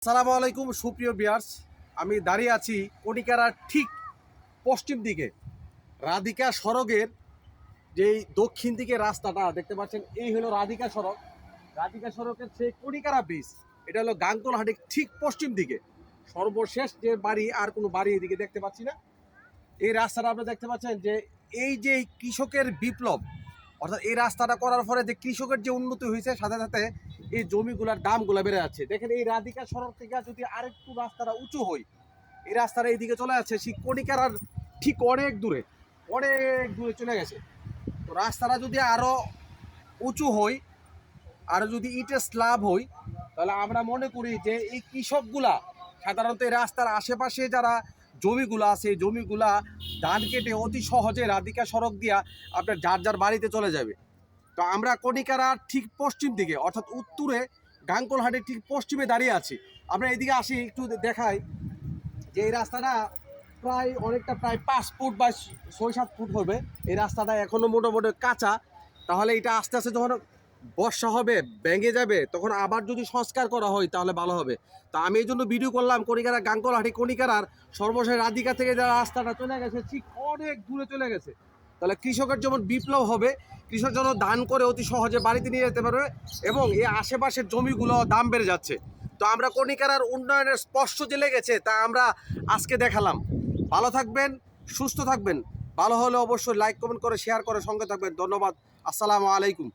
আসসালামু আলাইকুম সুপ্রিয় ভিউয়ার্স, আমি দাঁড়িয়ে আছি কণিকারার ঠিক পশ্চিম দিকে রাধিকা সড়কের যেই দক্ষিণ দিকে রাস্তাটা দেখতে পাচ্ছেন, এই হলো রাধিকা সড়ক। রাধিকা সড়কের সেই কণিকারা ব্রিজ, এটা হলো গাংতলহাটির ঠিক পশ্চিম দিকে সর্বশেষ যে বাড়ি, আর কোনো বাড়ি এদিকে দেখতে পাচ্ছি না। এই রাস্তাটা আপনারা দেখতে পাচ্ছেন যে এই যে কৃষকের বিপ্লব, অর্থাৎ এই রাস্তাটা করার পরে যে কৃষকের যে উন্নতি হয়েছে, সাথে সাথে এই জমিগুলোর দামগুলো বেড়ে যাচ্ছে। দেখেন এই রাধিকা সড়ক থেকে যদি আরেকটু রাস্তাটা উঁচু হয়, এই রাস্তাটা এইদিকে চলে যাচ্ছে সেই কণিকারার ঠিক অনেক দূরে, অনেক দূরে চলে গেছে। তো রাস্তাটা যদি আরও উঁচু হয়, আরও যদি ইটের স্ল্যাব হয়, তাহলে আমরা মনে করি যে এই কৃষকগুলা সাধারণত এই রাস্তার আশেপাশে যারা জমিগুলো আছে, এই জমিগুলা ধান কেটে অতি সহজে রাধিকা সড়ক দিয়া আপনার যার যার বাড়িতে চলে যাবে। তো আমরা কণিকারার ঠিক পশ্চিম দিকে, অর্থাৎ উত্তরে গাংকলহাটের ঠিক পশ্চিমে দাঁড়িয়ে আছি। আমরা এদিকে আসি, একটু দেখাই যে এই রাস্তাটা প্রায় 5 ফুট বা 6-7 ফুট হবে। এই রাস্তাটা এখনো মোটামুটি কাঁচা। তাহলে এটা আস্তে আস্তে যখন বর্ষা হবে, ভেঙে যাবে, তখন আবার যদি সংস্কার করা হয় তাহলে ভালো হবে। তো আমি এই জন্য ভিডিও করলাম কণিকারা গাংকলহাটি কণিকারার সর্বশেষ রাধিকা থেকে যারা রাস্তাটা চলে গেছে ঠিক অনেক দূরে চলে গেছে। তাহলে কৃষকের যেমন বিপ্লব হবে, কৃষক যেন ধান করে অতি সহজে বাড়িতে নিয়ে যেতে পারবে, এবং এই আশেপাশের জমিগুলো দাম বেড়ে যাচ্ছে। তো আমরা কণিকারার উন্নয়নের স্পর্শ যে লেগেছে তা আমরা আজকে দেখালাম। ভালো থাকবেন, সুস্থ থাকবেন। ভালো হলে অবশ্যই লাইক কমেন্ট করে শেয়ার করে সঙ্গে থাকবেন। ধন্যবাদ। আসসালামু আলাইকুম।